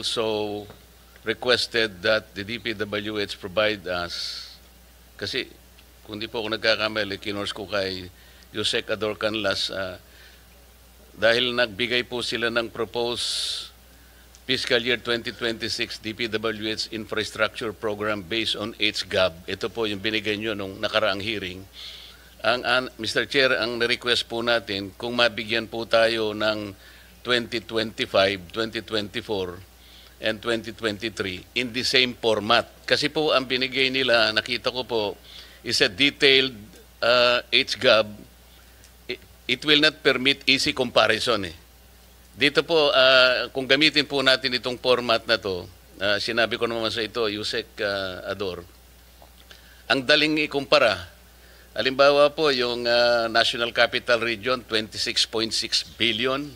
also requested that the DPWH provide us, kasi kung di po ako nagkakamali, kinors ko kay Yusek Ador Canlas, dahil nagbigay po sila ng proposed fiscal year 2026 DPWH infrastructure program based on HGAB. Ito po yung binigay nyo nung nakaraang hearing. Mr. Chair, ang request po natin, kung mabigyan po tayo ng 2025, 2024, and 2023 in the same format. Kasi po ang binigay nila, nakita ko po, is a detailed HGAB. It will not permit easy comparison eh. Dito po, kung gamitin po natin itong format na to, sinabi ko naman sa ito, Yusek Ador, ang daling ikumpara. Halimbawa po, yung National Capital Region, 26.6 billion,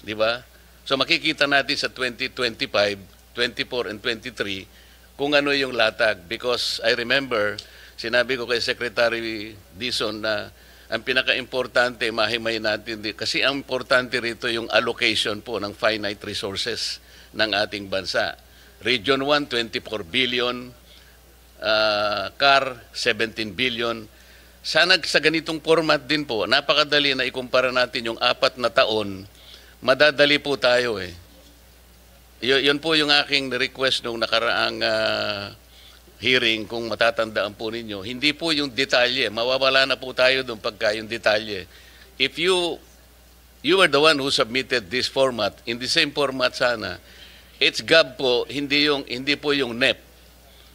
di ba? So makikita natin sa 2025, 24 and 23 kung ano yung latag. Because I remember, sinabi ko kay Secretary Dizon na ang pinaka-importante, mahimay natin, kasi ang importante rito yung allocation po ng finite resources ng ating bansa. Region 1, 24 billion, CAR, 17 billion. Sana sa ganitong format din po, napakadali na ikumpara natin yung 4 na taon, madadali po tayo eh. Yun po yung aking request nung nakaraang hearing, kung matatandaan po ninyo. Hindi po yung detalye. Mawawala na po tayo doon pagka yung detalye. If you are the one who submitted this format, in the same format sana, HGAB po, hindi po yung NEP.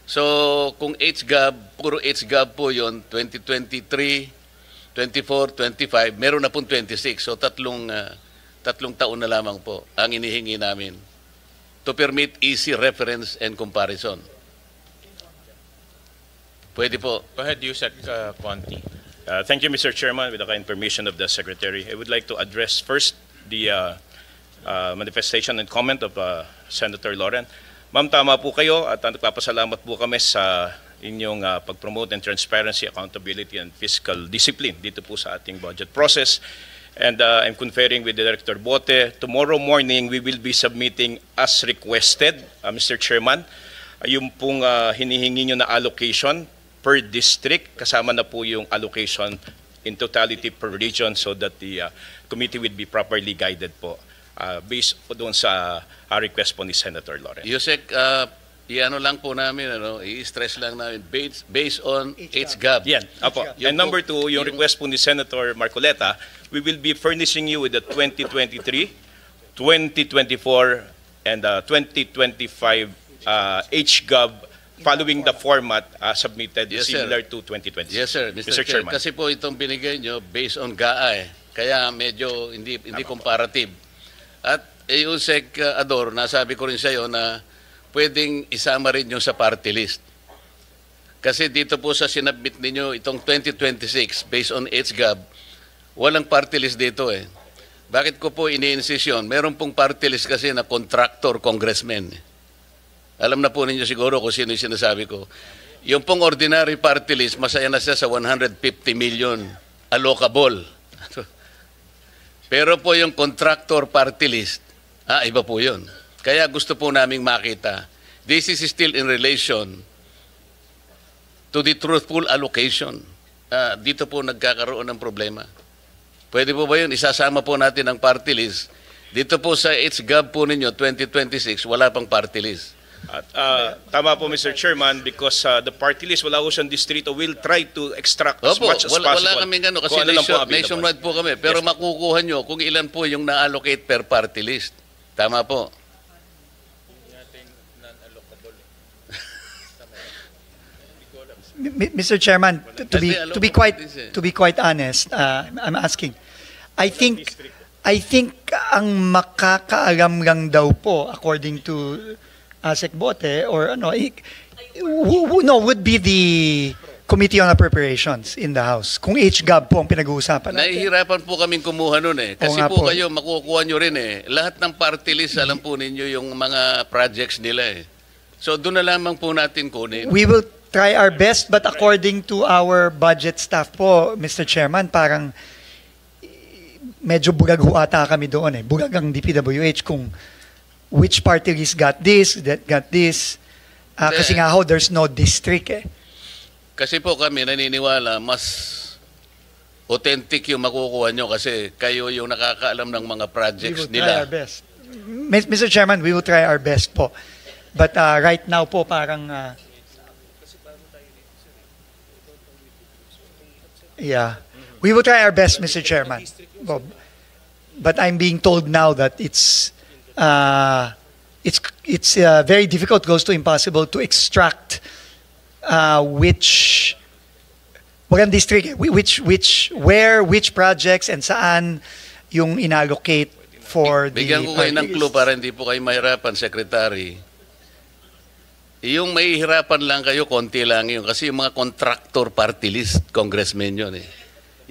So, kung HGAB, puro HGAB po yon 2023, 24, 25, meron na pong 26. So, tatlong taon na lamang po ang inihingi namin to permit easy reference and comparison. Pwede po. Go ahead, Yusek Conti. Thank you, Mr. Chairman. With the kind permission of the Secretary, I would like to address first the manifestation and comment of Senator Lauren. Ma'am, tama po kayo at nagpapasalamat po kami sa inyong pag-promote and transparency, accountability, and fiscal discipline dito po sa ating budget process. And I'm conferring with Director Bote. Tomorrow morning, we will be submitting as requested, Mr. Chairman, yung pong hinihingi nyo na allocation per district, kasama na po yung allocation in totality per region so that the committee will be properly guided po based po doon sa request po ni Senator Lauren. Yusek, i-ano lang po namin, i-stress lang namin, based on HGAB. Yan, apo. And number 2, yung request po ni Senator Marcoleta, we will be furnishing you with the 2023, 2024, and 2025 HGAB following the format submitted, yes, similar sir. to 2026. Yes, sir. Mr. Chair, Chairman. kasi po itong binigay nyo based on GAA kaya medyo hindi comparative. At Yusek Ador, nasabi ko rin sa iyo na pwedeng isama rin yung sa party list. Kasi dito po sa sinabit ninyo itong 2026 based on HGAB, walang party list dito eh. Bakit ko po ini-insist yun? Meron pong party list kasi na contractor congressman. Alam na po ninyo siguro kung sino yung sinasabi ko. Yung pong ordinary party list, masaya na siya sa 150 million allocable. Pero po yung contractor party list, iba po yun. Kaya gusto po naming makita, this is still in relation to the truthful allocation. Dito po nagkakaroon ng problema. Pwede po ba yun? Isasama po natin ang party list. Dito po sa HGAB po ninyo, 2026, wala pang party list. At, tama po, Mr. Chairman, because the party list, wala ko siyang distrito, will try to extract as much as possible. Wala kaming gano'n kasi nationwide po kami. Pero yes, makukuha nyo kung ilan po yung na-allocate per party list. Tama po. Mr. Chairman, to be quite honest, I'm asking. I think ang makakaalam lang daw po, according to Sec Bote, or would be the Committee on Appropriations in the House. Kung HGAB po ang pinag-uusapan natin. Nahihirapan po kaming kumuha nun eh. Kasi po kayo, makukuha nyo rin eh. Lahat ng party list, alam po ninyo yung mga projects nila eh. So doon na lamang po natin kunin. We will try our best, but according to our budget staff po, Mr. Chairman, parang medyo bulag ata kami doon eh. Bulag ang DPWH kung which party list got this, that got this. Kasi nga ho, there's no district eh. Kasi po kami naniniwala, mas authentic yung makukuha nyo kasi kayo yung nakakaalam ng mga We projects will try our nila. best. Mr. Chairman, we will try our best po. But right now po, parang... yeah. We will try our best, Mr. Chairman. But I'm being told now that it's very difficult, close to impossible to extract which district, which projects and saan yung inallocate for the Bigyan ko kayo ng parties. clue para hindi po kayo mahirapan, Secretary. Yung mahihirapan lang kayo, konti lang yun. Kasi yung mga contractor party list, congressmen yun eh.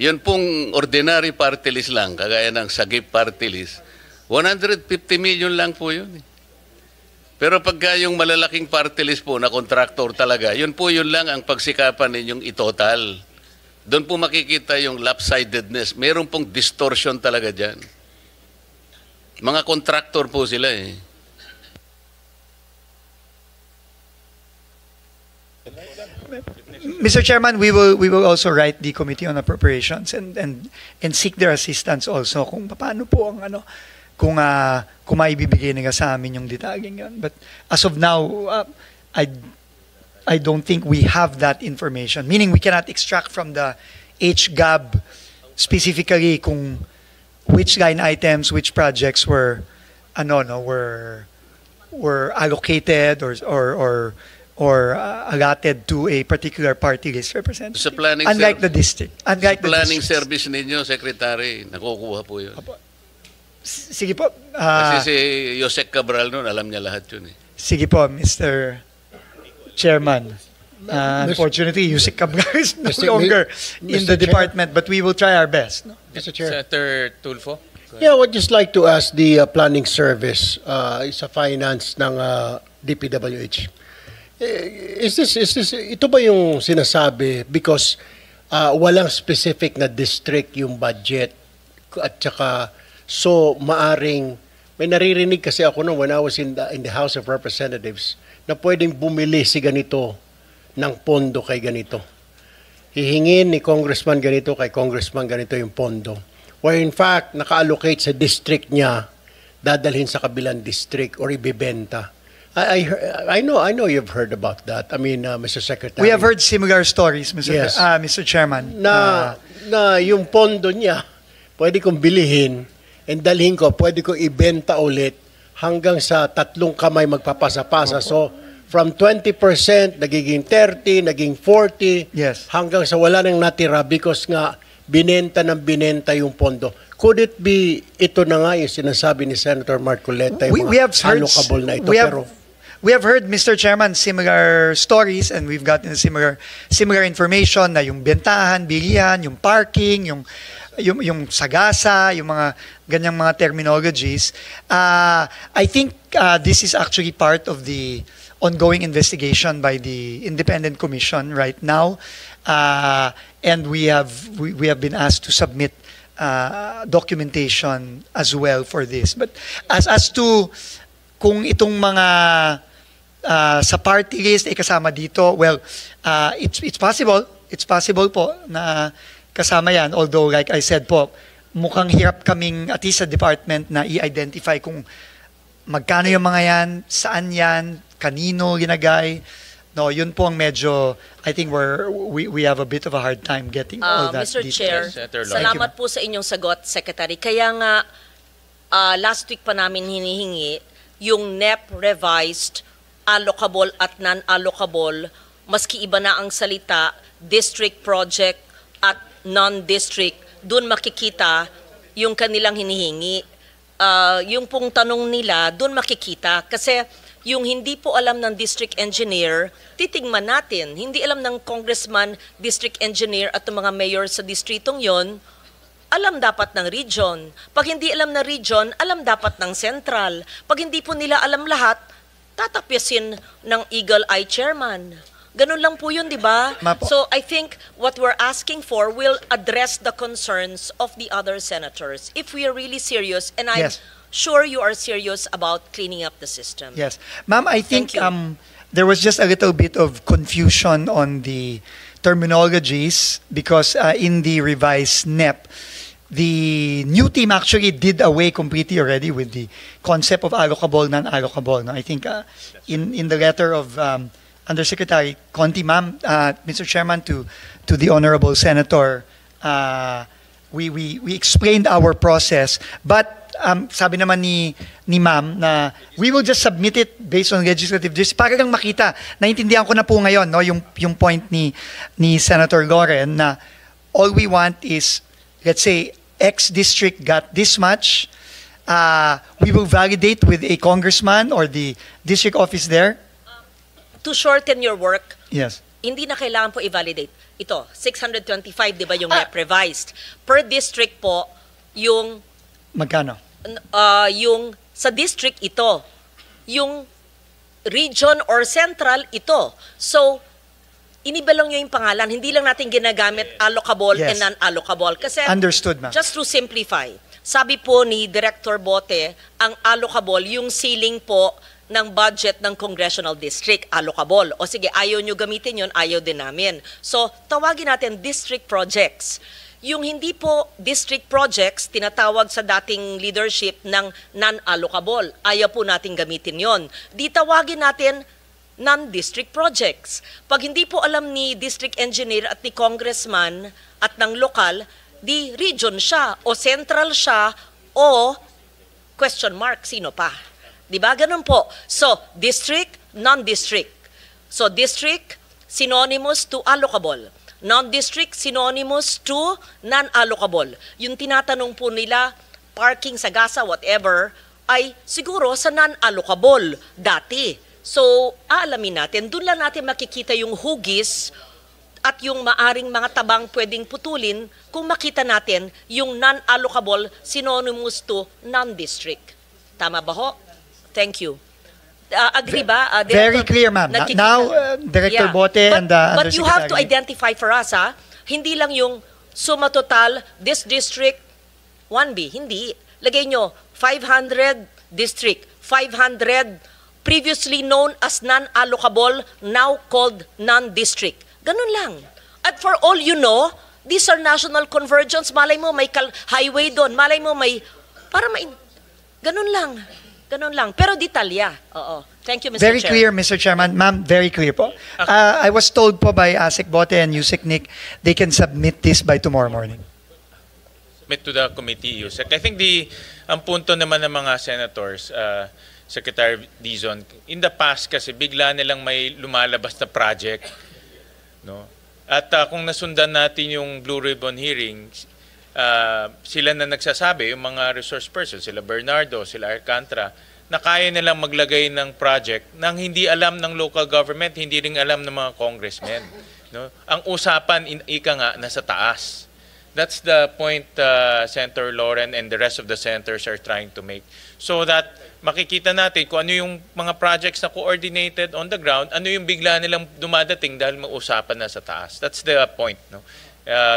Yun pong ordinary party list lang, kagaya ng Sagip party list, 150 million lang po yun eh. Pero pagka yung malalaking party list po na contractor talaga, yun lang ang pagsikapan ninyong itotal. Doon po makikita yung lopsidedness. Meron pong distortion talaga dyan. Mga contractor po sila eh. Mr. Chairman, we will also write the Committee on Appropriations and seek their assistance also kung paano po ang kung maibibigay nila sa amin yung detalyeng yun. But as of now, I don't think we have that information. Meaning we cannot extract from the HGAB specifically kung which line items, which projects were allocated or allotted to a particular party list representative. Sa planning Unlike the district. Unlike sa planning the districts. service ninyo, Secretary, nakukuha po yun. Sige po. Kasi si Yosek Cabral noon, alam niya lahat yun eh. Sige po, Mr. Chairman. Unfortunately, Yusek Cabral is no Mr. longer in the Chair. department, but we will try our best. No? Mr. Chair. Senator Tulfo. Yeah, I would just like to ask the planning service sa finance ng DPWH. Ito ba yung sinasabi because walang specific na district yung budget at saka so maaring may naririnig kasi ako nung when I was in the House of Representatives na pwedeng bumili si ganito ng pondo kay ganito. Hihingin ni congressman ganito kay congressman ganito yung pondo. Where in fact, naka-allocate sa district niya, dadalhin sa kabilang district or ibibenta. I know you've heard about that. I mean, Mr. Secretary. We have heard similar stories, Mr. Yes. Mr. Chairman. Na yung pondo niya, pwede kong bilihin and dalhin ko, pwede ko ibenta ulit hanggang sa 3 kamay magpapasa-pasa. So, from 20%, nagiging 30, naging 40, Yes. hanggang sa wala nang natira because nga binenta yung pondo. Could it be, ito na nga yung sinasabi ni Senator Marcoleta, yung we have heard allocable na ito. we have heard, Mr. Chairman, similar stories and we've gotten similar information na yung bentahan, bilihan, yung parking, yung sagasa, yung mga ganyang mga terminologies. I think this is actually part of the ongoing investigation by the Independent Commission right now, and we have been asked to submit documentation as well for this. But as to kung itong mga sa party list ay kasama dito, well, it's possible po na kasama yan. Although, like I said po, mukhang hirap kaming, at least sa department, na i-identify kung magkano yung mga yan, saan yan, kanino ginagay. No, yun po ang medyo, I think we have a bit of a hard time getting all that Mr. details. Chair, Senator Lawrence. salamat po sa inyong sagot, Secretary. Kaya nga, last week pa namin hinihingi yung NEP revised, allocable at non-allocable, maski iba na ang salita, district project at non-district, doon makikita yung kanilang hinihingi. Yung pong tanong nila, doon makikita. Kasi yung hindi po alam ng district engineer, titigman natin. Hindi alam ng congressman, district engineer at ng mga mayor sa distritong yon, alam dapat ng region. Pag hindi alam ng region, alam dapat ng central. Pag hindi po nila alam lahat, tatapyasin ng Eagle Eye Chairman. Ganun lang po yun, di ba? Mapo. So I think what we're asking for will address the concerns of the other senators. If we are really serious, and I'm Yes. sure you are serious about cleaning up the system. Yes. Ma'am, I think Thank you. there was just a little bit of confusion on the terminologies because in the revised NEP, the new team actually did away completely already with the concept of allocable, non-allocable. No? I think in the letter of Undersecretary Conti, ma'am, Mr. Chairman, to the Honorable Senator, we explained our process, but sabi naman ni ma'am na we will just submit it based on legislative justice para lang makita. Naintindihan ko na po ngayon no yung point ni Senator Loren na all we want is, let's say, X district got this much. We will validate with a congressman or the district office there. To shorten your work, Yes. hindi na kailangan po i-validate. Ito, 625, di ba yung NEP revised? Per district po, yung Magkano? yung sa district ito, yung region or central ito. So, iniba lang yung pangalan, hindi lang natin ginagamit allocable Yes. and non-allocable. Kasi, Understood, ma'am. just to simplify, sabi po ni Director Bote, ang allocable, yung ceiling po ng budget ng congressional district, allocable. O sige, ayaw nyo gamitin yun, ayaw din namin. So, tawagin natin district projects. Yung hindi po district projects, tinatawag sa dating leadership ng non-allocable. Ayaw po natin gamitin yon. Di tawagin natin non-district projects. Pag hindi po alam ni district engineer at ni congressman at ng lokal, di region siya o central siya o question mark, sino pa? Di ba? Ganun po. So, district, non-district. So, district, synonymous to allocable. Non-district, synonymous to non-allocable. Yung tinatanong po nila, parking sa gasa, whatever, ay siguro sa non-allocable dati. So, aalamin natin, doon lang natin makikita yung hugis at yung maaring mga tabang pwedeng putulin kung makita natin yung non-allocable synonymous to non-district. Tama ba ho? Thank you. Agree ba? Very clear, ma'am. Nakikita- Now, Director Bote and the But you have to Undersecretary. identify for us, hindi lang yung suma total, this district, 1B. Hindi. Lagay nyo, 500 district, 500 previously known as non-allocable, now called non-district. Ganun lang. At for all you know, these are national convergence. Malay mo may highway doon. Malay mo may, ganun lang. Ganun lang. Pero detalya. Oo. Thank you, Mr. Very Chair. clear, Mr. Chairman. Ma'am, very clear po. I was told po by ASEC Bote and Yusek Nick, they can submit this by tomorrow morning. Submit to the committee, Yusek. I think ang punto naman ng mga senators, Secretary Dizon, in the past kasi bigla nilang may lumalabas na project, no? At kung nasundan natin yung Blue Ribbon hearings, sila na nagsasabi, yung mga resource persons, sila Bernardo, sila Alcantara, na kaya nilang maglagay ng project nang hindi alam ng local government, hindi rin alam ng mga congressmen. No? Ang usapan, ika nga, nasa taas. That's the point Senator Loren and the rest of the senators are trying to make. So that makikita natin kung ano yung mga projects na coordinated on the ground, ano yung bigla nilang dumadating dahil mausapan na sa taas. That's the point. No?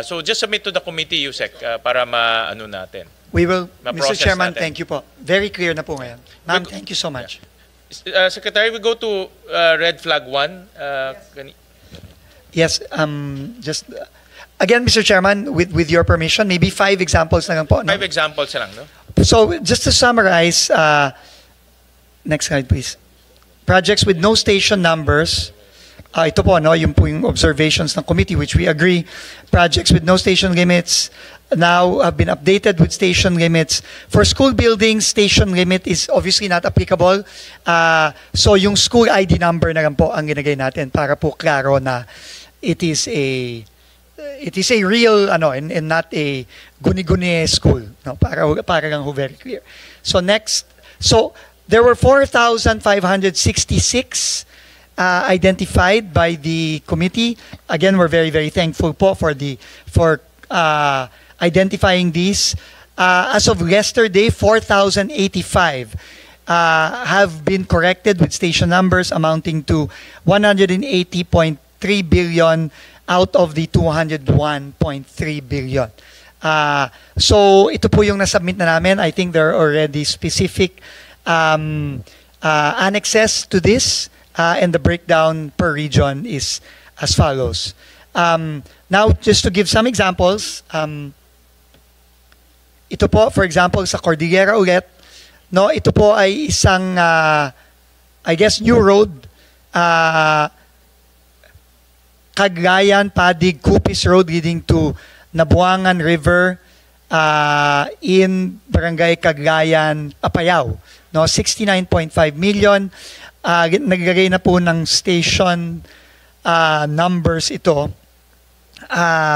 So just submit to the committee, Yusek, para maano natin. We will, Mr. Ma-process Chairman, natin. thank you po. Very clear na po ngayon. Ma'am, thank you so much. Secretary, we go to red flag 1. Yes, just again, Mr. Chairman, with your permission, maybe 5 examples na lang po. No? 5 examples lang, no? So just to summarize, next slide please. Projects with no station numbers. Ito po, no, yung po yung observations ng committee, which we agree. Projects with no station limits now have been updated with station limits. For school buildings, station limit is obviously not applicable. So yung school ID number na lang po ang ginagay natin para po klaro na it is a real and not a guni-guni school, no, para lang ho very clear. So next, so there were 4,566 identified by the committee. Again, we're very, very thankful po for identifying these. As of yesterday, 4,085 have been corrected with station numbers amounting to 180.3 billion out of the 201.3 billion. So ito po yung nasubmit na namin. I think there are already specific annexes to this, and the breakdown per region is as follows. Now, just to give some examples, ito po, for example, sa Cordillera ulit, no, ito po ay isang, I guess, new road, Cagayan, Padig, Cupis Road leading to Nabuangan River in Barangay Cagayan, Apayao. No, 69.5 million. Naglagay na po ng station numbers ito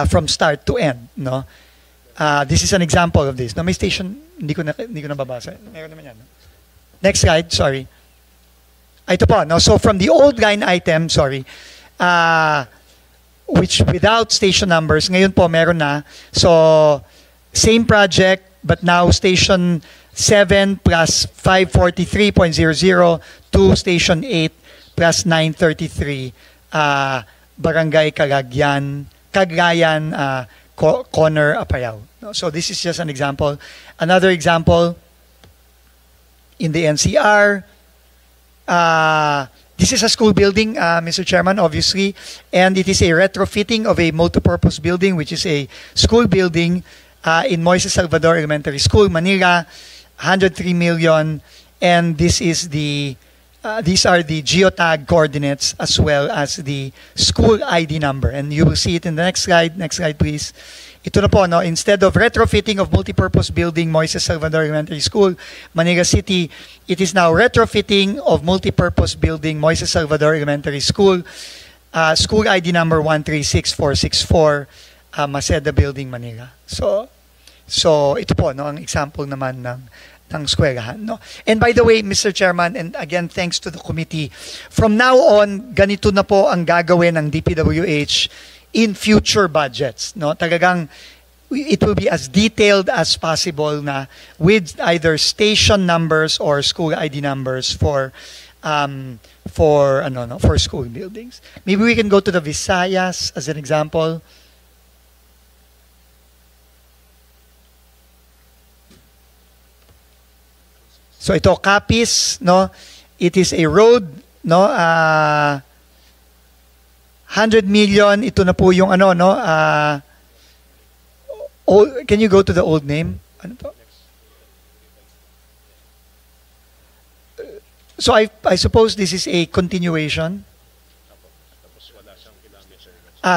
from start to end. No? This is an example of this. No, may station, hindi ko nababasa. Meron naman yan. No? Next slide, sorry. Ito po, no? So from the old line item, sorry, which without station numbers, ngayon po meron na. So, same project, but now station 7 plus 543.00 to station 8 plus 933, Barangay Cagayan, Corner, Apayao. So this is just an example. Another example, in the NCR, this is a school building, Mr. Chairman, obviously, and it is a retrofitting of a multipurpose building, which is a school building in Moises Salvador Elementary School, Manila, 103 million, and this is these are the geotag coordinates as well as the school ID number, and you will see it in the next slide. Next slide, please. Ito na po, no? Instead of retrofitting of multipurpose building Moises Salvador Elementary School, Manila City, it is now retrofitting of multipurpose building Moises Salvador Elementary School, school ID number 136464, Maceda Building, Manila. So ito po, no, ang example naman ng eskwelahan, no? And by the way, Mr. Chairman, and again, thanks to the committee, from now on, ganito na po ang gagawin ng DPWH in future budgets, no? Talagang it will be as detailed as possible na with either station numbers or school ID numbers for school buildings. Maybe we can go to the Visayas as an example. So ito, Capiz, no? It is a road, no? 100 million, ito na po yung ano, no? Can you go to the old name? Ano to? So I suppose this is a continuation.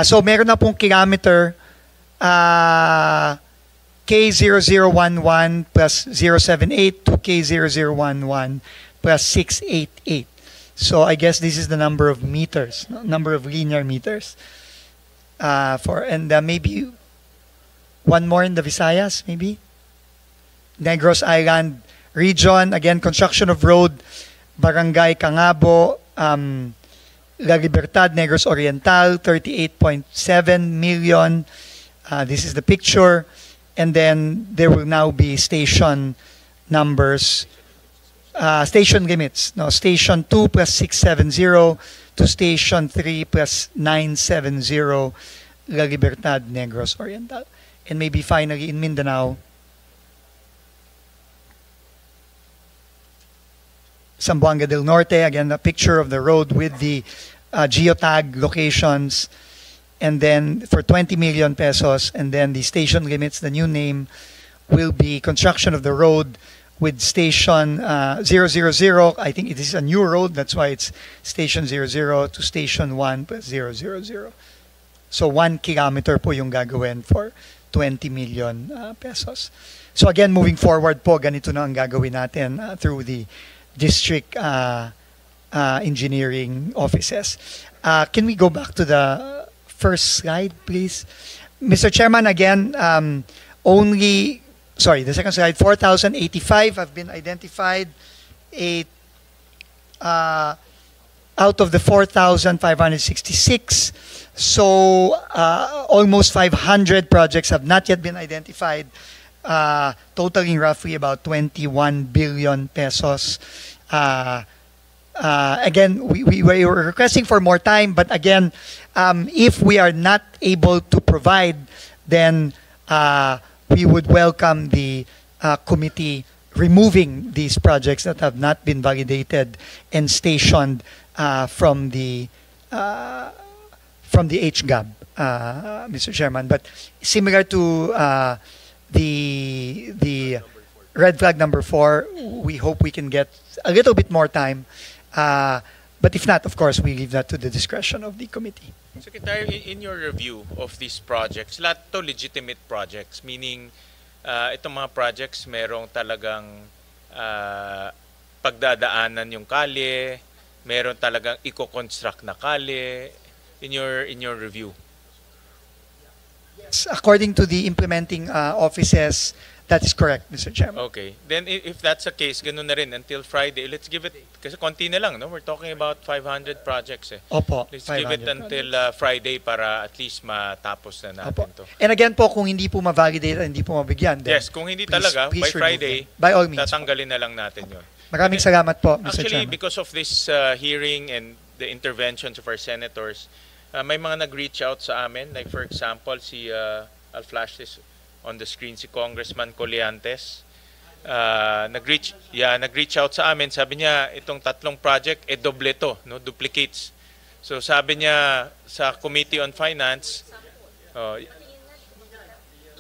So meron na pong kilometer, K0011 plus 078 to K0011 plus 688. So I guess this is the number of meters, number of linear meters. Maybe one more in the Visayas, maybe. Negros Island region, again, construction of road, Barangay Cangabo, La Libertad, Negros Oriental, 38.7 million. This is the picture. And then there will now be station numbers, station limits. No, station 2 plus 670 to station 3 plus 970, La Libertad, Negros Oriental. And maybe finally in Mindanao, Zamboanga del Norte, again, a picture of the road with the geotag locations. And then for 20 million pesos, and then the station limits, the new name will be construction of the road with station 000. I think it is a new road, that's why it's station 00 to station 1 plus 000. So 1 kilometer po yung gagawin for 20 million pesos. So again, moving forward po, ganito na ang gagawin natin through the district engineering offices. Can we go back to the first slide, please? Mr. Chairman, again, the second slide, 4,085 have been identified. Out of the 4,566, so almost 500 projects have not yet been identified, totaling roughly about 21 billion pesos. Again, we were requesting for more time, but again, if we are not able to provide, then we would welcome the committee removing these projects that have not been validated and stationed from the HGAB, Mr. Chairman. But similar to the red flag number 4, we hope we can get a little bit more time. But if not, of course, we leave that to the discretion of the committee. Secretary, in your review of these projects, lahat to legitimate projects, meaning itong mga projects merong talagang pagdadaanan yung kalye, meron talagang i-construct na kalye in your review. According to the implementing offices, that is correct, Mr. Chairman. Okay. Then if that's the case, ganun na rin until Friday. Let's give it, kasi konti na lang, no? We're talking about 500 projects eh. Opo, Let's give it 500 until Friday para at least matapos na natin Opo. to. And again po, kung hindi po ma-validate at hindi po mabigyan, then Yes, kung hindi talaga, by remove Friday, them. By all means. tatanggalin na lang natin yun. Maraming salamat po, Mr. Actually, Chairman. because of this hearing and the interventions of our senators, may mga nag-reach out sa amin. Like for example, I'll flash this on the screen, si Congressman Colliantes. Nag-reach out sa amin. Sabi niya, itong tatlong project, doble to, no? Duplicates. So sabi niya sa Committee on Finance,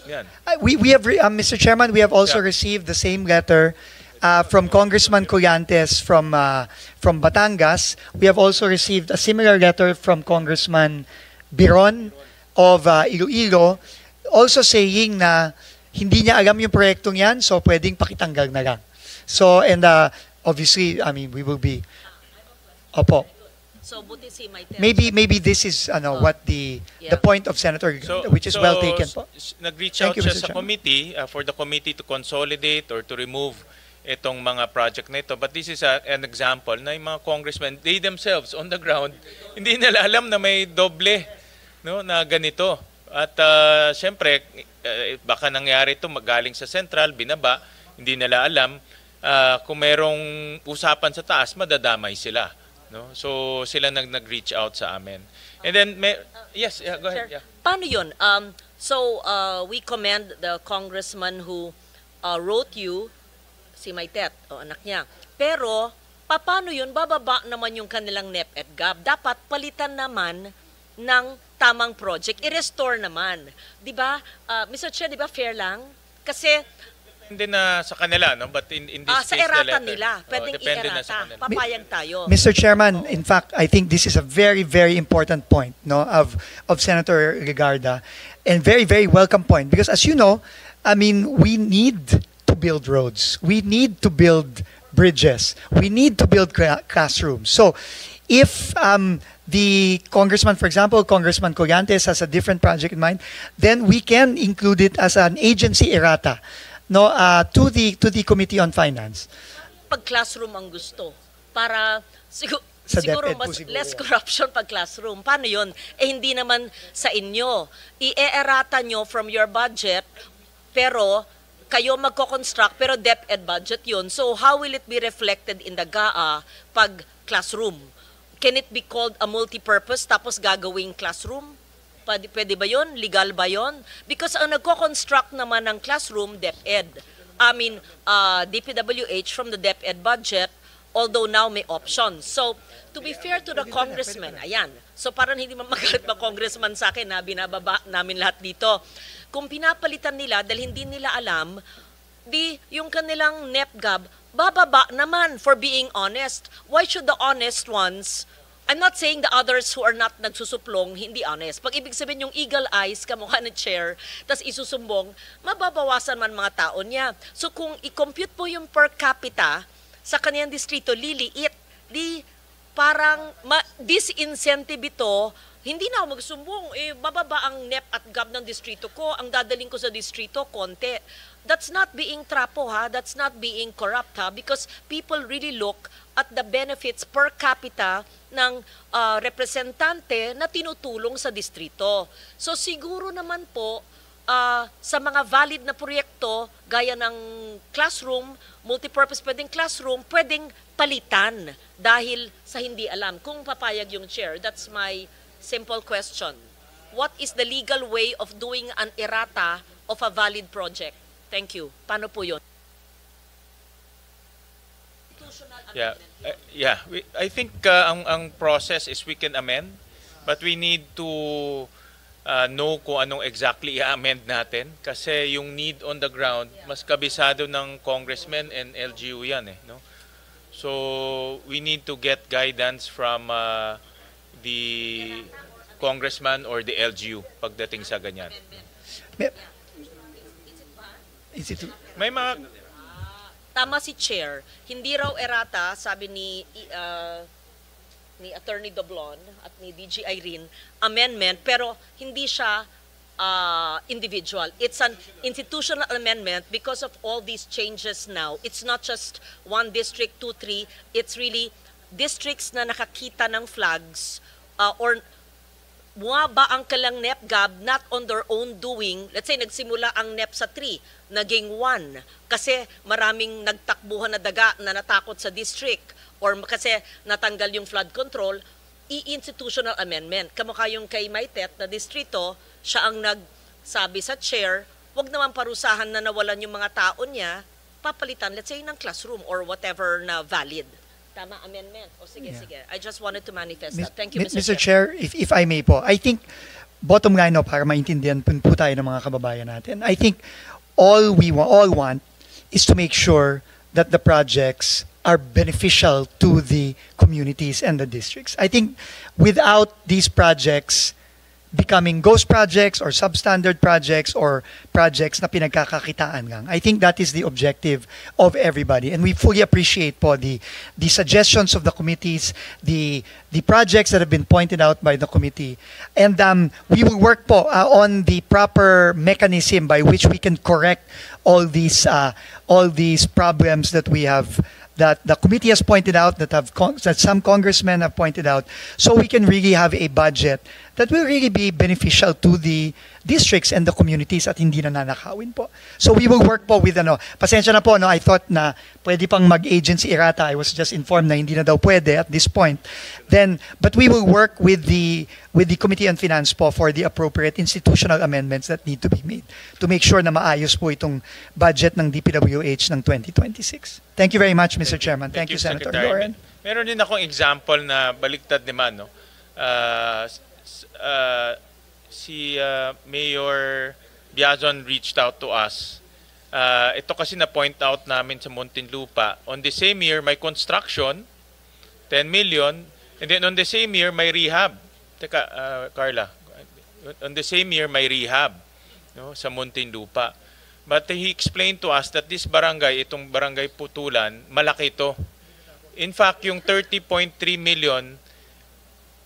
yan. We have, Mr. Chairman, we have also received the same letter from Congressman Colliantes from Batangas. We have also received a similar letter from Congressman Biron of Iloilo, also saying na hindi niya alam yung proyektong yan, so pwedeng pakitanggal na lang. So, and obviously, I mean, we will be, opo. So, buti si Maite. Maybe this is what the point of Senator, which is well taken po. Nag-reach Thank out you, siya Mr. sa Chairman. committee for the committee to consolidate or to remove itong mga project na ito. But this is an example na yung mga congressmen, they themselves on the ground, hindi nila alam na may doble, no, na ganito. At siyempre, baka nangyari ito galing sa central, binaba, hindi nila alam. Kung merong usapan sa taas, madadamay sila. No? So sila nag-reach out sa amin. And then, yes, go ahead. Yeah. Paano yun? So, we commend the congressman who wrote you, si Maitet, o anak niya. Pero, paano yun? Bababa naman yung kanilang NEP at GAB. Dapat palitan naman ng tamang project. I-restore naman. Di ba? Mr. Chair, di ba fair lang? Kasi, Hindi na sa kanila, no? But in this sa case, the erata letter. nila. Pwedeng depende na sa i-erata. kanila. Papayag tayo. Mr. Chairman, in fact, I think this is a very, very important point, no, of Senator Legarda, and very, very welcome point, because as you know, I mean, we need to build roads, we need to build bridges, we need to build classrooms. So, if the congressman, for example, Congressman Colliantes has a different project in mind, then we can include it as an agency errata, no, to the Committee on Finance. Pag classroom ang gusto, para Sa siguro DepEd po mas siguro less yan. corruption pag classroom. Paano yun? Hindi naman sa inyo. I-erata nyo from your budget, pero kayo magko-construct, pero DepEd budget yun. So how will it be reflected in the GAA pag classroom? Can it be called a multi-purpose tapos gagawing classroom? Pwede ba yun? Legal ba yun? Because ang nagko-construct naman ng classroom, DepEd. I mean, DPWH from the DepEd budget, although now may options. So, to be fair to the congressman, ayan. So, parang hindi magalit pa congressman sa akin na binababa namin lahat dito. Kung pinapalitan nila dahil hindi nila alam, yung kanilang NEPGAB, bababa naman for being honest. Why should the honest ones, I'm not saying the others who are not nagsusuplong, hindi honest. Pag ibig sabihin yung eagle eyes, kamukha ng chair, tas isusumbong, mababawasan man mga tao niya. So kung i-compute po yung per capita sa kaniyang distrito, liliit, parang disincentive ito, hindi na ako magsumbong, bababa ang NEP at GAB ng distrito ko, ang dadaling ko sa distrito, konti. That's not being trapo, ha? That's not being corrupt, ha? Because people really look at the benefits per capita ng representante na tinutulong sa distrito. So siguro naman po, sa mga valid na proyekto, gaya ng classroom, multipurpose pwedeng classroom, pwedeng palitan dahil sa hindi alam. Kung papayag yung chair, that's my simple question. What is the legal way of doing an errata of a valid project? Thank you. Paano po yun? Yeah, I think ang process is we can amend, but we need to know kung anong exactly i-amend natin kasi yung need on the ground mas kabisado ng congressmen and LGU yan no. So we need to get guidance from the congressman or the LGU pagdating sa ganyan. May mga Tama si Chair, hindi raw errata, sabi ni Attorney Doblon at ni DG Irene, amendment, pero hindi siya individual. It's an institutional amendment because of all these changes now. It's not just one district, 2, 3. It's really districts na nakakita ng flags or bumaba ang kalang NEPGAB not on their own doing. Let's say nagsimula ang NEP sa 3, naging 1 kasi maraming nagtakbuhan na daga na natakot sa district or kasi natanggal yung flood control, i-institutional amendment. Kamukha yung kay Maitet na distrito, siya ang nagsabi sa chair, wag naman parusahan na nawalan yung mga tao niya, papalitan let's say ng classroom or whatever na valid. Tama, amendment. O sige, sige. I just wanted to manifest that. Thank you, Mr. Chair, if I may po, I think, bottom line no, para maintindihan po tayo ng mga kababayan natin, I think all we all want is to make sure that the projects are beneficial to the communities and the districts. I think without these projects becoming ghost projects or substandard projects or projects na pinagkakakitaan lang. I think that is the objective of everybody. And we fully appreciate po the suggestions of the committees, the projects that have been pointed out by the committee. And we will work po on the proper mechanism by which we can correct all these problems that we have, that the committee has pointed out, that some congressmen have pointed out, so we can really have a budget that will really be beneficial to the districts and the communities at hindi na nanakawin po. So we will work po with pasensya na po, I thought na pwede pang mag-agency errata. I was just informed na hindi na daw pwede at this point. But we will work with the Committee on Finance po for the appropriate institutional amendments that need to be made to make sure na maayos po itong budget ng DPWH ng 2026. Thank you very much, Mr. Chairman. Thank you, Senator Loren. Meron din akong example na baliktad naman, no? Si Mayor Biazon reached out to us. Ito kasi na-point out namin sa Muntinlupa. On the same year, may construction, 10 million, and then on the same year, may rehab. Teka, Carla, on the same year, may rehab, no, sa Muntinlupa. But he explained to us that this barangay, itong barangay Putulan, malaki ito. In fact, yung 30.3 million,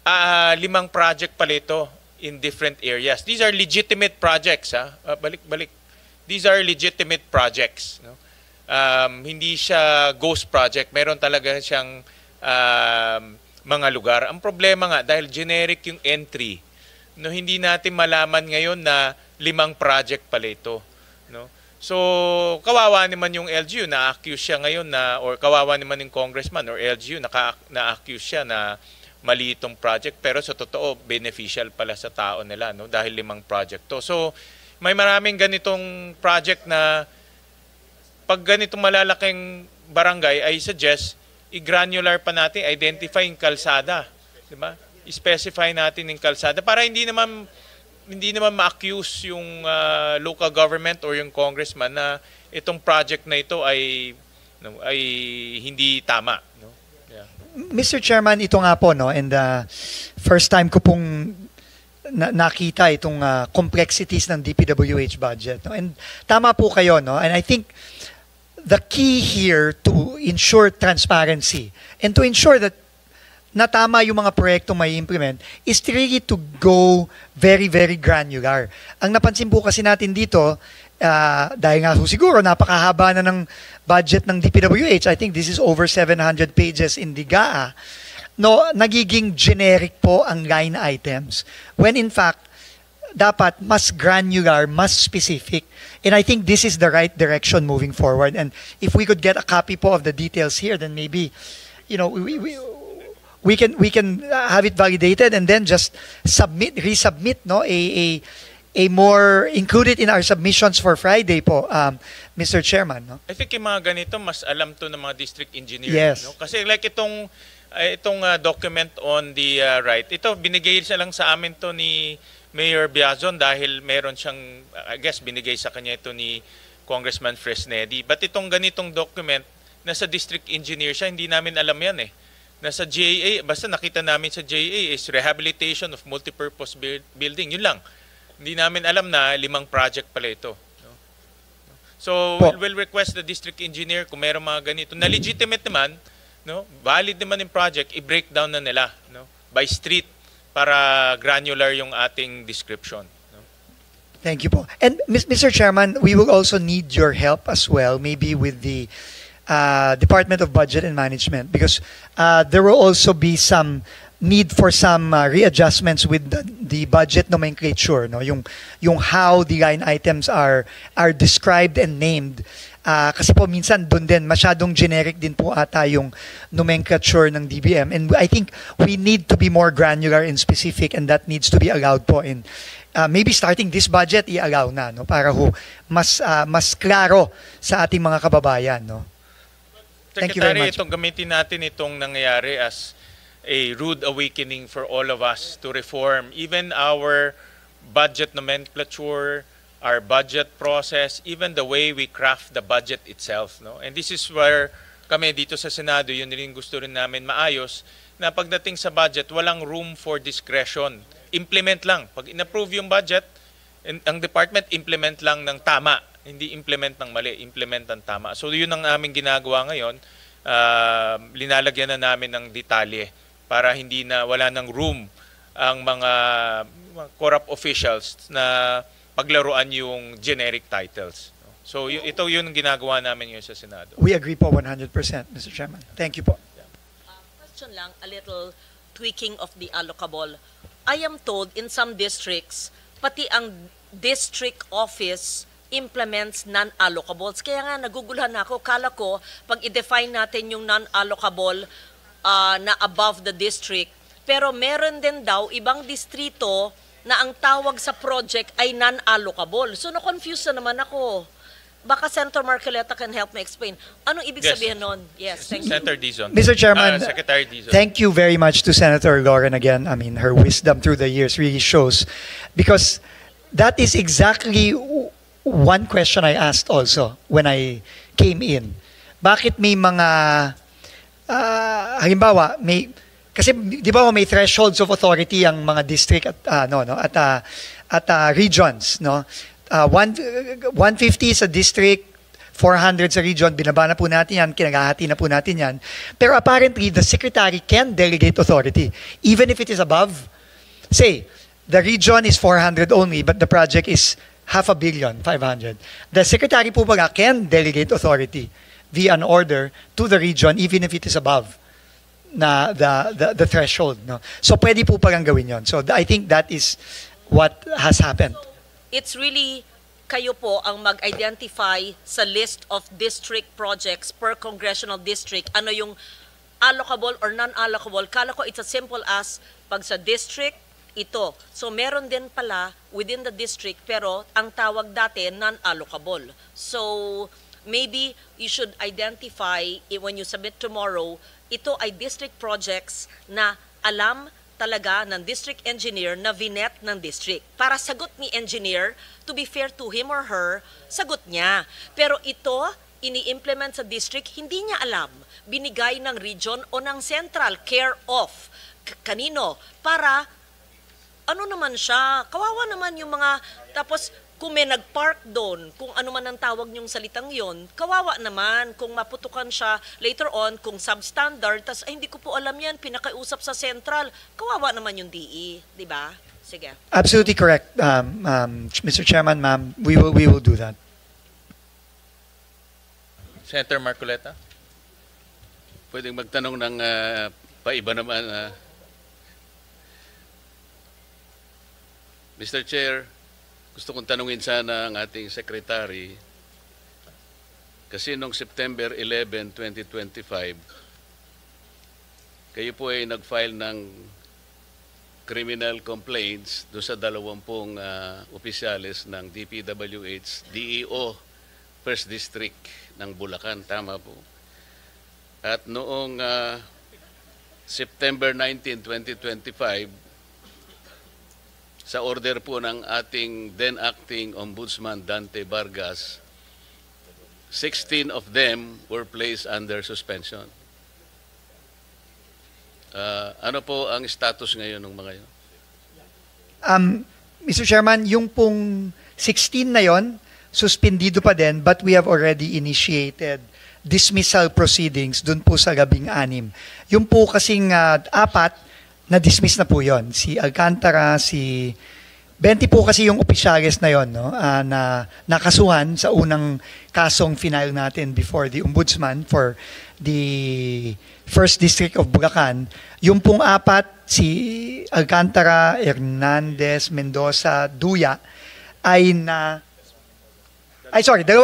5 project pala ito in different areas. These are legitimate projects. Balik. These are legitimate projects. No? Hindi siya ghost project. Meron talaga siyang mga lugar. Ang problema nga, dahil generic yung entry, no, hindi natin malaman ngayon na 5 project pala ito. No? So, kawawa naman yung LGU, na-accuse siya ngayon na, or kawawa naman yung congressman or LGU, na-accuse siya na mali itong project, pero sa totoo, beneficial pala sa tao nila, no? Dahil 5 project to. So, may maraming ganitong project na pag ganitong malalaking barangay, I suggest, i-granular pa natin, identify yung kalsada. Diba? I-specify natin yung kalsada para hindi naman ma-accuse yung local government or yung congressman na itong project na ito ay hindi tama. No? Yeah. Mr. Chairman, ito nga po, no, and first time ko pong nakita itong complexities ng DPWH budget. No? And tama po kayo, no? And I think the key here to ensure transparency and to ensure that na tama yung mga proyektong may implement is really to go very, very granular. Ang napansin po kasi natin dito, dahil nga siguro napakahaba na ng budget ng DPWH, I think this is over 700 pages in the GAA, no, nagiging generic po ang line items. When in fact, dapat mas granular, mas specific. And I think this is the right direction moving forward. And if we could get a copy po of the details here, then maybe, you know, we can have it validated and then just resubmit, no, a more included in our submissions for Friday po, Mr. Chairman, no? I think yung mga ganito, mas alam to ng mga district engineer. Yes. No? Kasi like itong document on the right, ito binigay siya lang sa amin to ni Mayor Biazon dahil meron siyang, I guess, binigay sa kanya ito ni Congressman Fresnedi. But itong ganitong document, nasa district engineer siya, hindi namin alam yan eh. Nasa JA, basta nakita namin sa JA is rehabilitation of multipurpose building. Yun lang. Hindi namin alam na 5 project pala ito. No? So, we'll request the district engineer kung meron mga ganito. Na legitimate naman, no? Valid naman yung project, i-breakdown na nila, no? By street para granular yung ating description. No? Thank you po. And Mr. Chairman, we will also need your help as well, maybe with the Department of Budget and Management, because there will also be some need for some readjustments with the budget nomenclature, no? Yung how the line items are described and named. Kasi po minsan doon din masyadong generic din po ata yung nomenclature ng DBM, and I think we need to be more granular and specific, and that needs to be allowed po in maybe starting this budget i-allow na, no, para ho mas klaro sa ating mga kababayan, no. Thank you very Secretary, much. itong gamitin natin itong nangyayari as a rude awakening for all of us to reform even our budget nomenclature, our budget process, even the way we craft the budget itself. No? And this is where kami dito sa Senado, yun rin gusto rin namin maayos, na pagdating sa budget, walang room for discretion. Implement lang. Pag in-approve yung budget, ang department implement lang ng tama, hindi implement ng mali, implement ng tama. So yun ang aming ginagawa ngayon, linalagyan na namin ng detalye para hindi na wala ng room ang mga corrupt officials na paglaruan yung generic titles. So ito yun ang ginagawa namin ngayon sa Senado. We agree po 100%, Mr. Chairman. Thank you po. Question lang, a little tweaking of the allocable. I am told in some districts, pati ang district office implements non-allocables. Kaya nga naguguluhan ako, kala ko pag i-define natin yung non-allocable na above the district, pero meron din daw ibang distrito na ang tawag sa project ay non-allocable. So na-confuse na naman ako. Baka Senator Marcoleta can help me explain. Anong ibig sabihin nun? Yes, thank you. Senator Dizon. Mr. Chairman, Secretary Dizon. thank you very much to Senator Lauren again. I mean, her wisdom through the years really shows, because that is exactly one question I asked also when I came in. Bakit may mga, halimbawa, kasi di ba may thresholds of authority ang mga district at regions, no? 150 sa district, 400 sa region, binaba na po natin yan, kinagahati na po natin yan. Pero apparently, the secretary can delegate authority, even if it is above. Say, the region is 400 only, but the project is 500 million, 500. The secretary po baga can delegate authority via an order to the region, even if it is above na the threshold. No? So pwede po pagang gawin yon. So I think that is what has happened. It's really kayo po ang mag-identify sa list of district projects per congressional district. Ano yung allocable or non-allocable? Kala ko it's as simple as pag sa district, ito. So meron din pala within the district, pero ang tawag dati non-allocable. So maybe you should identify when you submit tomorrow, ito ay district projects na alam talaga ng district engineer na vinet ng district. Para sagot ni engineer, to be fair to him or her, sagot niya. Pero ito, ini-implement sa district, hindi niya alam. Binigay ng region o ng central, care of. Kanino? Para, ano naman siya, kawawa naman yung mga, tapos kung may nag-park doon, kung ano man ang tawag niyong salitang yon, kawawa naman kung maputukan siya later on, kung substandard, tas ay hindi ko po alam yan, pinakausap sa central, kawawa naman yung DE, di ba? Sige. Absolutely correct, Mr. Chairman, ma'am. We will do that. Senator Marcoleta. Pwedeng magtanong ng paiba naman. Mr. Chair, gusto kong tanungin sana ang ating secretary, kasi noong September 11, 2025, kayo po ay nag-file ng criminal complaints do sa 20 opisyalis ng DPWH, DEO, First District ng Bulacan. Tama po. At noong September 19, 2025, sa order po ng ating then acting Ombudsman Dante Vargas, 16 of them were placed under suspension. Ano po ang status ngayon ng mga yun? Mr. Chairman, yung pong 16 na yon, suspendido pa din, but we have already initiated dismissal proceedings dun po sa 16. Yung po kasing 4, na-dismiss na po yon. Si Alcantara, si 20 po kasi yung opisyalis na yon, no? Na nakasuhan sa unang kasong final natin before the Ombudsman for the First District of Bulacan. Yung pong 4, si Alcantara, Hernandez, Mendoza, Duya, ay 2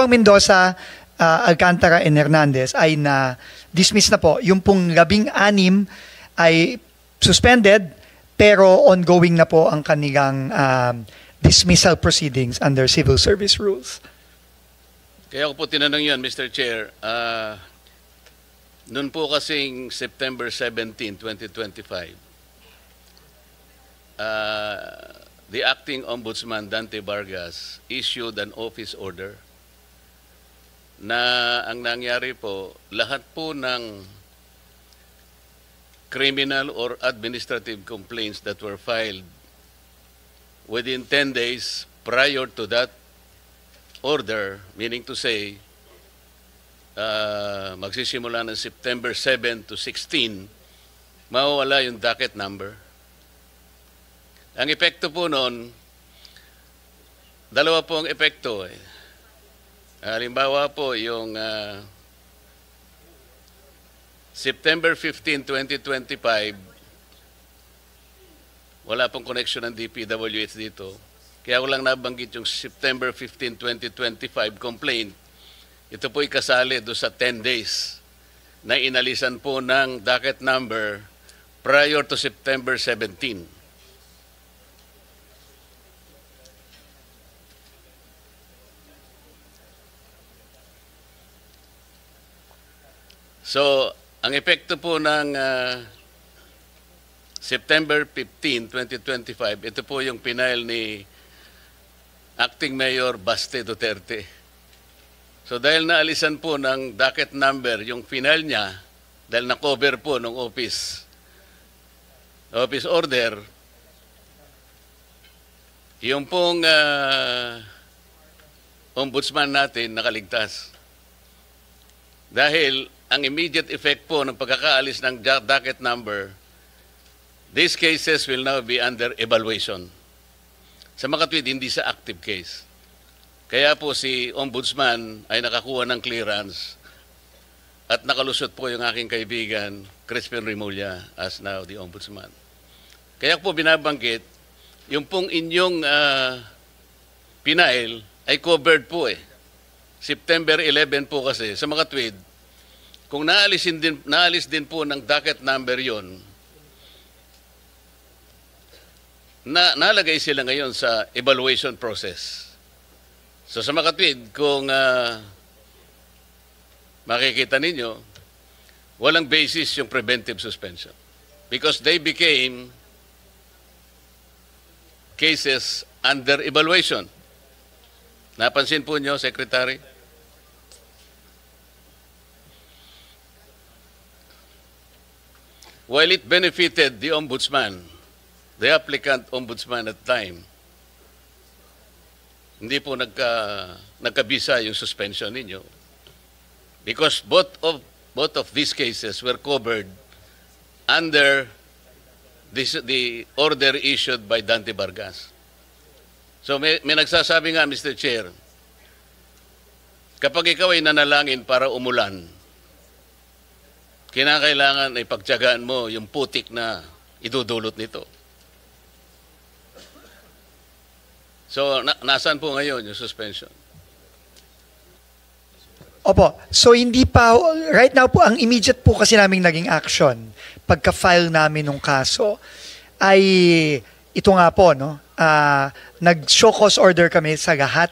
Mendoza, Alcantara and Hernandez ay na-dismiss na po. Yung pong 16 ay suspended, pero ongoing na po ang kanilang dismissal proceedings under civil service rules. Kaya ako po tinanong yun, Mr. Chair. Noon po kasing September 17, 2025, the acting Ombudsman Dante Vargas issued an office order na ang nangyari po, lahat po ng criminal or administrative complaints that were filed within 10 days prior to that order, meaning to say, magsisimula ng September 7 to 16, mawawala yung docket number. Ang epekto po noon, dalawa po ang epekto. Halimbawa po yung September 15, 2025, wala pong connection ng DPWH dito. Kaya ko lang nabanggit yung September 15, 2025 complaint. Ito po ikasali do sa 10 days na inalisan po ng docket number prior to September 17. So, ang epekto po ng September 15, 2025, ito po yung pinail ni Acting Mayor Baste Duterte. So dahil naalisan po ng docket number yung final niya, dahil na-cover po ng office order, yung pong ombudsman natin nakaligtas. Dahil ang immediate effect po ng pagkakaalis ng docket number, these cases will now be under evaluation. Sa Makatwid, hindi sa active case. Kaya po si Ombudsman ay nakakuha ng clearance at nakalusot po yung aking kaibigan, Crispin Remulla, as now the Ombudsman. Kaya po binabanggit, yung pong inyong pinail ay covered po September 11 po kasi sa Makatwid, kung naalis din po ng docket number yon, nalagay sila ngayon sa evaluation process. So sa Makatwid, kung makikita ninyo, walang basis yung preventive suspension. Because they became cases under evaluation. Napansin po nyo, Secretary? While it benefited the Ombudsman, the applicant Ombudsman at the time, hindi po nagkabisa yung suspension ninyo. Because both of these cases were covered under the order issued by Dante Vargas. So may nagsasabi nga, Mr. Chair, kapag ikaw ay nanalangin para umulan, kinakailangan ay pagtiyagaan mo yung putik na idudulot nito. So, nasaan po ngayon yung suspension? Opo. So, hindi pa, right now po, ang immediate po kasi naming naging action, pagka-file namin ng kaso, ay ito nga po, no? Nag-show cause order kami sa lahat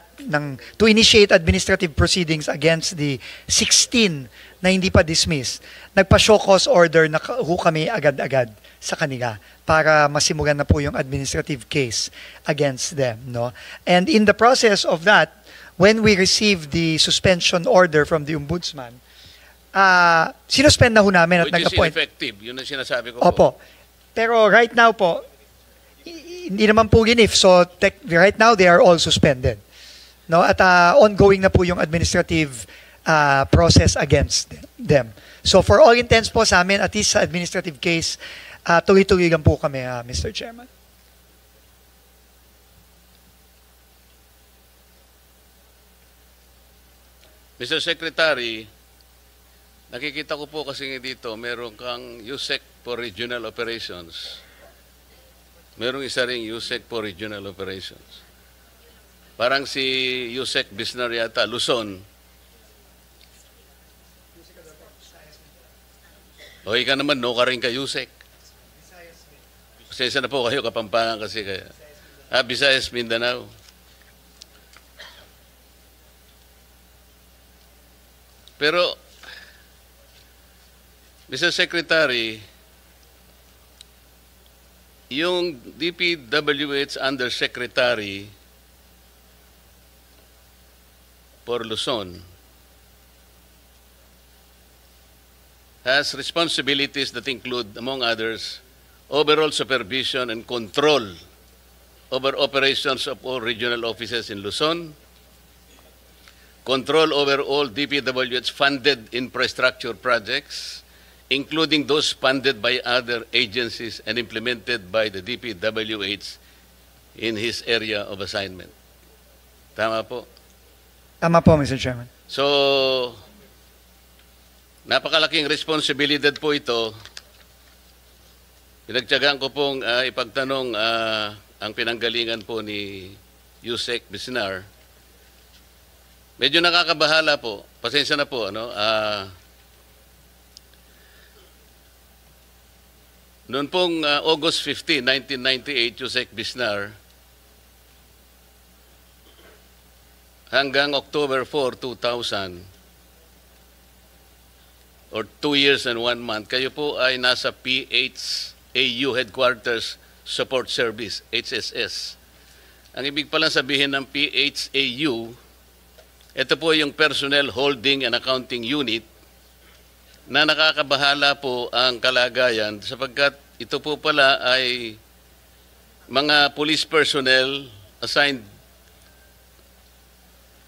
to initiate administrative proceedings against the 16 na hindi pa dismissed. Nagpa-show cause order na kami agad-agad sa kanila para masimulan na po yung administrative case against them, no? And in the process of that, when we received the suspension order from the ombudsman, sinuspend na ho namin at Which is nag-appoint. ineffective. Yun ang sinasabi ko po. Opo. Pero right now po, hindi naman po ginif. So right now they are all suspended. No? At ongoing na po yung administrative process against them. So for all intents po sa amin, at least sa administrative case, tuloy-tuloy lang po kami, Mr. Chairman. Mr. Secretary, nakikita ko po kasi dito, meron kang USEC for Regional Operations. Merong isa ring USEC for Regional Operations. Parang si USEC Bisnar yata, Luzon. O ika naman, no ka rin ka USEC. Pasensya na po kayo, Kapampangan kasi kaya. Visayas, Mindanao. Pero, Mr. Secretary, yung DPWH Undersecretary for Luzon has responsibilities that include, among others, overall supervision and control over operations of all regional offices in Luzon, control over all DPWH funded infrastructure projects, including those funded by other agencies and implemented by the DPWH in his area of assignment. Tama po? Tama po, Mr. Chairman. So, napakalaking responsibilidad po ito. Pinagtiyagaan ko pong ipagtanong ang pinanggalingan po ni Yusek Bisnar. Medyo nakakabahala po. Pasensya na po, ano? Noon pong August 15, 1998, Yusek Bisnar, hanggang October 4, 2000, or 2 years and 1 month, kayo po ay nasa PHAU Headquarters Support Service, HSS. Ang ibig pala sabihin ng PHAU, ito po yung Personnel Holding and Accounting Unit na nakakabahala po ang kalagayan sapagkat ito po pala ay mga police personnel assigned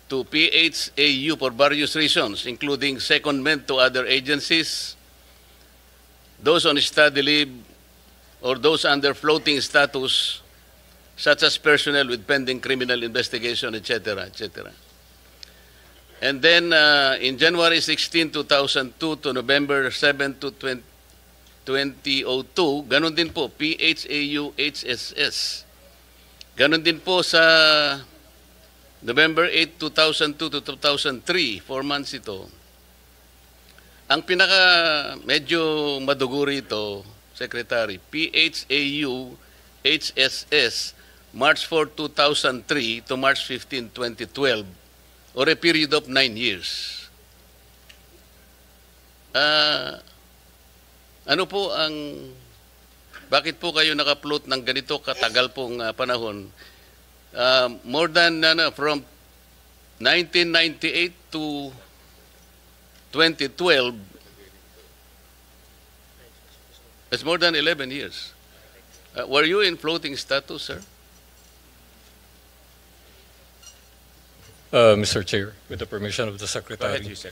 to PHAU for various reasons, including secondment to other agencies, those on study leave, or those under floating status, such as personnel with pending criminal investigation, etc., etc. And then in January 16, 2002 to November 7 to 2002, ganun din po, PHAU HSS. Ganun din po sa November 8, 2002 to 2003, 4 months ito. Ang pinaka medyo maduguri ito, Secretary, PHAU HSS, March 4, 2003 to March 15, 2012, or a period of 9 years. Ano po bakit po kayo naka-float ng ganito katagal pong panahon? More than, from 1998 to 2012, it's more than 11 years. Were you in floating status, sir? Mr. Chair, with the permission of the Go Secretary. ahead, Yusek.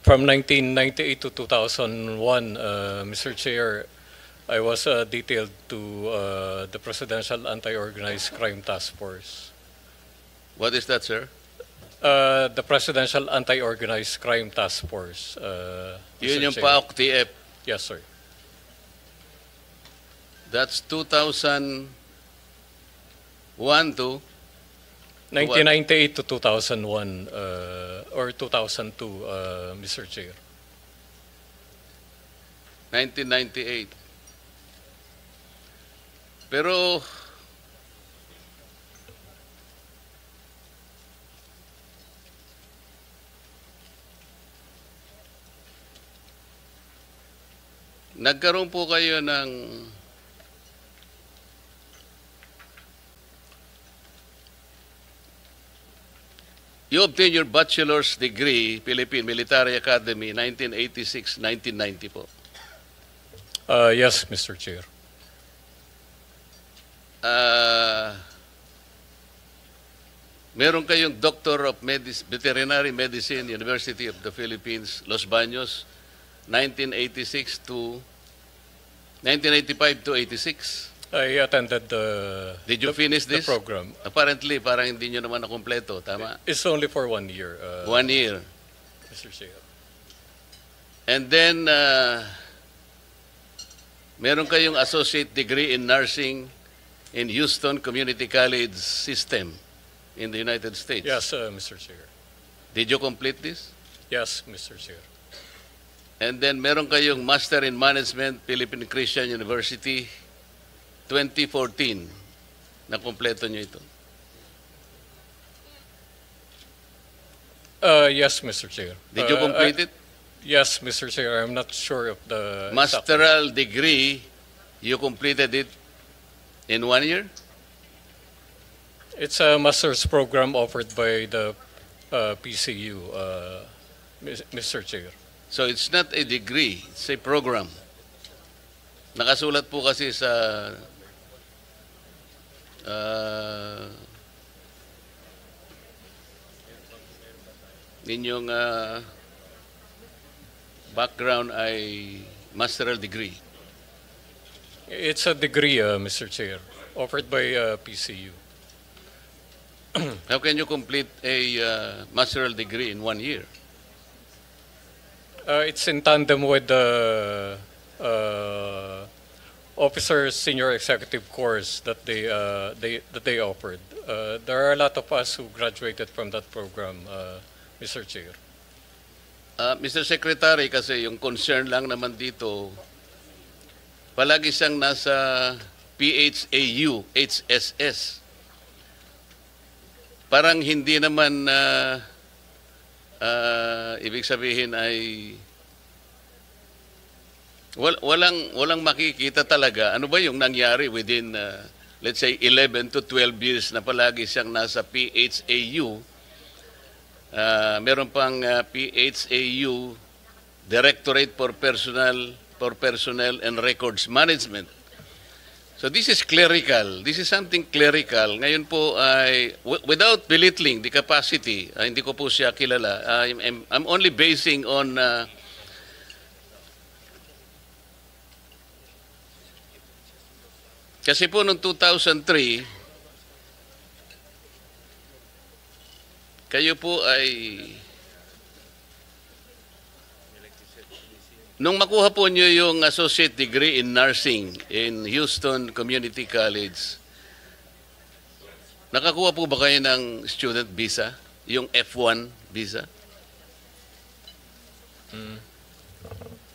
From 1998 to 2001, Mr. Chair, I was detailed to the Presidential Anti-Organized Crime Task Force. What is that, sir? The Presidential Anti-Organized Crime Task Force. Yun Mr. yung Chair. PAOK-TF. Yes, sir. That's 2001 to 1998 to 2001 or 2002, Mr. Chair. 1998. Pero nagkaroon po kayo ng you obtained your bachelor's degree, Philippine Military Academy, 1986-1990 po. Yes, Mr. Chair. Meron kayong Doctor of Veterinary Medicine, University of the Philippines, Los Baños, 1986 to 1985 to 86. I attended the Did you finish the this? program. Apparently, parang hindi nyo naman nakumpleto. Tama? It's only for 1 year, 1 year. Mr. Chair. And then, meron kayong associate degree in nursing in Houston Community College System in the United States. Yes, Mr. Chair. Did you complete this? Yes, Mr. Chair. And then, meron kayong Master in Management, Philippine Christian University, 2014. Nakompleto nyo ito. Yes, Mr. Chair. Did you complete it? Yes, Mr. Chair. I'm not sure of the exact- Masteral degree, you completed it in 1 year? It's a master's program offered by the PCU, Mr. Chair. So it's not a degree, it's a program. Nakasulat po kasi sa ninyong background ay masteral degree. It's a degree, Mr. Chair, offered by PCU. How can you complete a masteral degree in 1 year? It's in tandem with the officer senior executive course that they offered. There are a lot of us who graduated from that program, Mr. Chair. Mr. Secretary, kasi yung concern lang naman dito, palagi siyang nasa PHAU, HSS. Parang hindi naman ibig sabihin ay walang makikita talaga. Ano ba yung nangyari within, let's say, 11 to 12 years na palagi siyang nasa PHAU? Meron pang PHAU, Directorate for Personnel and Records Management. So this is clerical. This is something clerical. Ngayon po ay without belittling the capacity, hindi ko po siya kilala. I'm only basing on kasi po noong 2003 kayo po ay nung makuha po nyo yung associate degree in nursing in Houston Community College, nakakuha po ba kayo ng student visa? Yung F1 visa?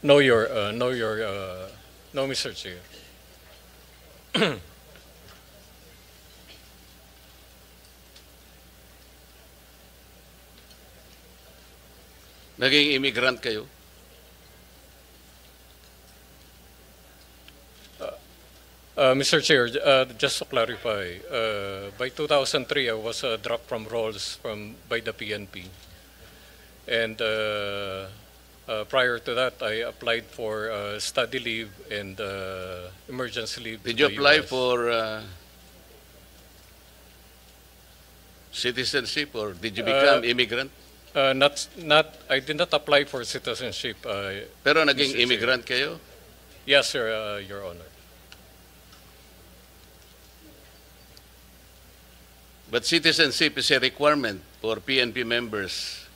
No, Mr. Chair. Naging immigrant kayo? Mr. Chair, just to clarify, by 2003, I was dropped from roles by the PNP. And prior to that, I applied for study leave and emergency leave. Did to you the apply US. for citizenship or did you become immigrant? I did not apply for citizenship. Pero naging Mr. Chair. immigrant kayo? Yes, sir, Your Honor. But citizenship is a requirement for PNP members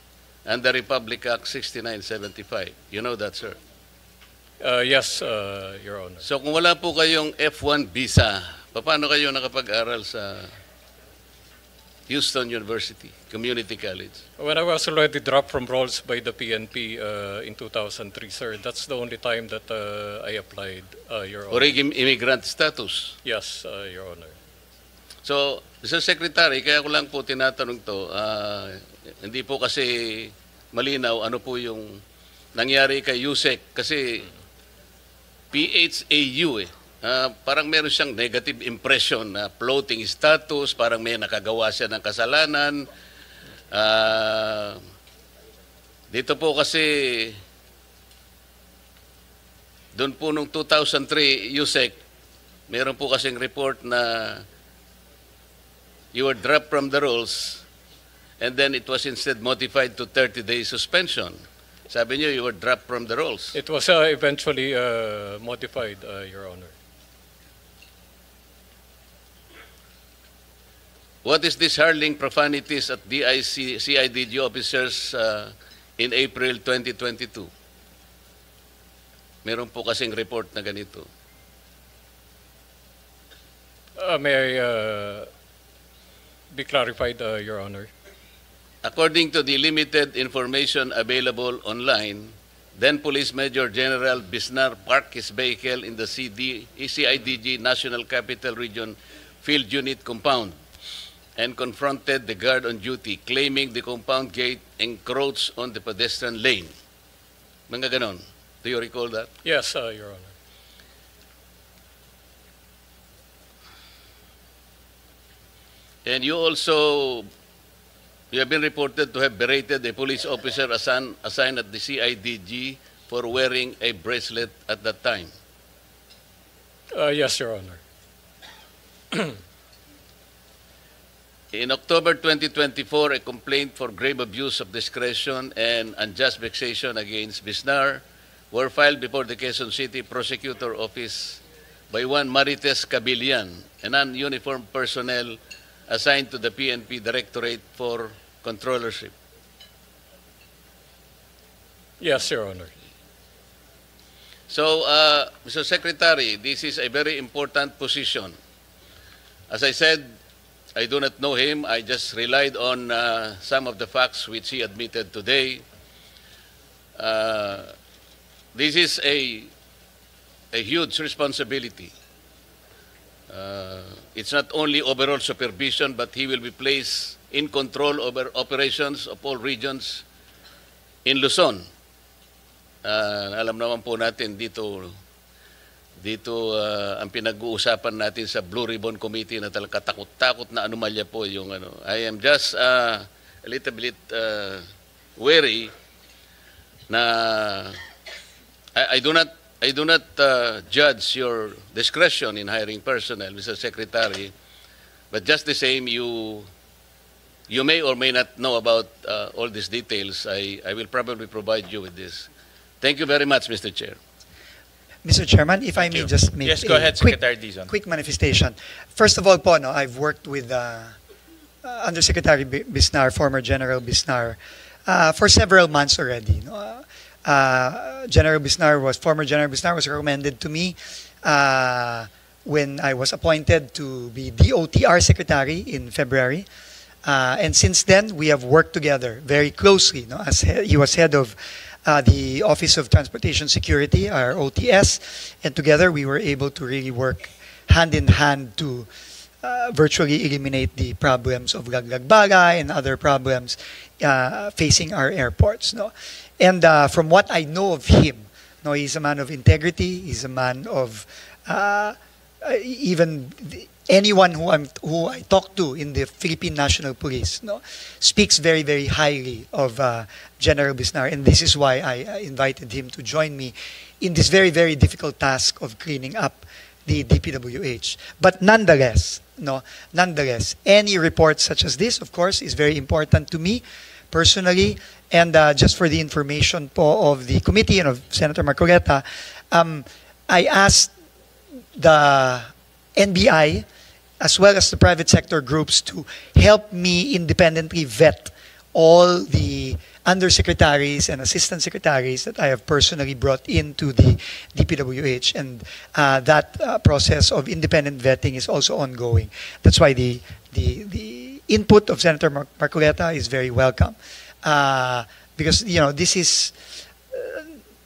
under Republic Act 6975. You know that, sir? Yes, Your Honor. So kung wala po kayong F1 visa, paano kayo nakapag-aral sa Houston University Community College. When I was already dropped from roles by the PNP in 2003, sir, that's the only time that I applied, Your Honor. Or immigrant status. Yes, Your Honor. So, Mr. Secretary, kaya ko lang po tinatanong to, hindi po kasi malinaw ano po yung nangyari kay Yusek kasi PHAU parang meron siyang negative impression na floating status, parang may nakagawa siya ng kasalanan. Dito po kasi doon po nung 2003, Yusek, meron po kasing report na you were dropped from the rolls and then it was instead modified to 30-day suspension. Sabi niyo, you were dropped from the rolls. It was eventually modified, Your Honor. What is this hurling profanities at CIDG officers in April 2022? Meron po kasing report na ganito. May I be clarified, Your Honor? According to the limited information available online, then Police Major General Bisnar parked his vehicle in the CIDG National Capital Region Field Unit compound and confronted the guard on duty, claiming the compound gate encroached on the pedestrian lane. Mga ganon. Do you recall that? Yes, Your Honor. And you have been reported to have berated a police officer assigned at the CIDG for wearing a bracelet at that time. Yes, Your Honor. In October 2024, a complaint for grave abuse of discretion and unjust vexation against Bisnar were filed before the Quezon City Prosecutor Office by one Marites Cabilian, a non-uniformed personnel assigned to the PNP Directorate for Controllership. Yes, Your Honor. So, Mr. Secretary, this is a very important position. As I said, I do not know him. I just relied on some of the facts which he admitted today. This is a huge responsibility. It's not only overall supervision, but he will be placed in control over operations of all regions in Luzon. Alam naman po natin dito ang pinag-uusapan natin sa Blue Ribbon Committee na talaga takot-takot na anomalya po yung ano. I am just a little bit wary na I do not judge your discretion in hiring personnel, Mr. Secretary, but just the same, you may or may not know about all these details. I will probably provide you with this. Thank you very much, Mr. Chair. Mr. Chairman, if I may just make Yes, go a ahead, Secretary Dizon. quick manifestation. First of all po, no, I've worked with Undersecretary Bisnar, former General Bisnar, for several months already. No? Former General Bisnar was recommended to me when I was appointed to be DOTR Secretary in February. And since then, we have worked together very closely. No? As he was head of the Office of Transportation Security, our OTS, and together we were able to really work hand in hand to virtually eliminate the problems of Laglagbara and other problems facing our airports. No? And from what I know of him, no, he's a man of integrity. He's a man of even anyone who I talk to in the Philippine National Police, no, speaks very, very highly of General Bisnar, and this is why I invited him to join me in this very, very difficult task of cleaning up the DPWH. But nonetheless, any report such as this, of course, is very important to me personally, and just for the information po of the committee and of Senator Marcoleta, I asked the NBI as well as the private sector groups to help me independently vet all the undersecretaries and assistant secretaries that I have personally brought into the DPWH, and that process of independent vetting is also ongoing. That's why the input of Senator Marcoleta is very welcome. Because, this is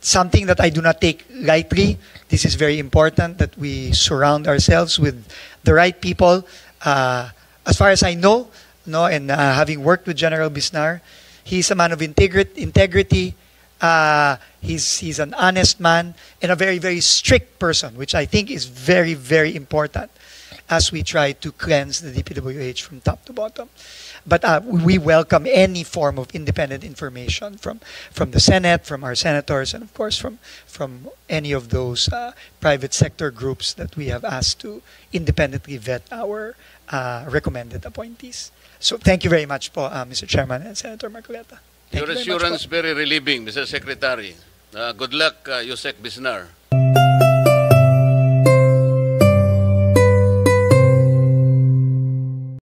something that I do not take lightly. This is very important that we surround ourselves with the right people. As far as I know, and having worked with General Bisnar, he's a man of integrity. He's an honest man and a very, very strict person, which I think is very, very important as we try to cleanse the DPWH from top to bottom. But we welcome any form of independent information from the Senate, from our senators, and of course from any of those private sector groups that we have asked to independently vet our recommended appointees. So thank you very much po, Mr. Chairman and Senator Marcoleta. Thank Your you very much po. assurance very relieving, Mr. Secretary. Good luck, Yusek Bisnar.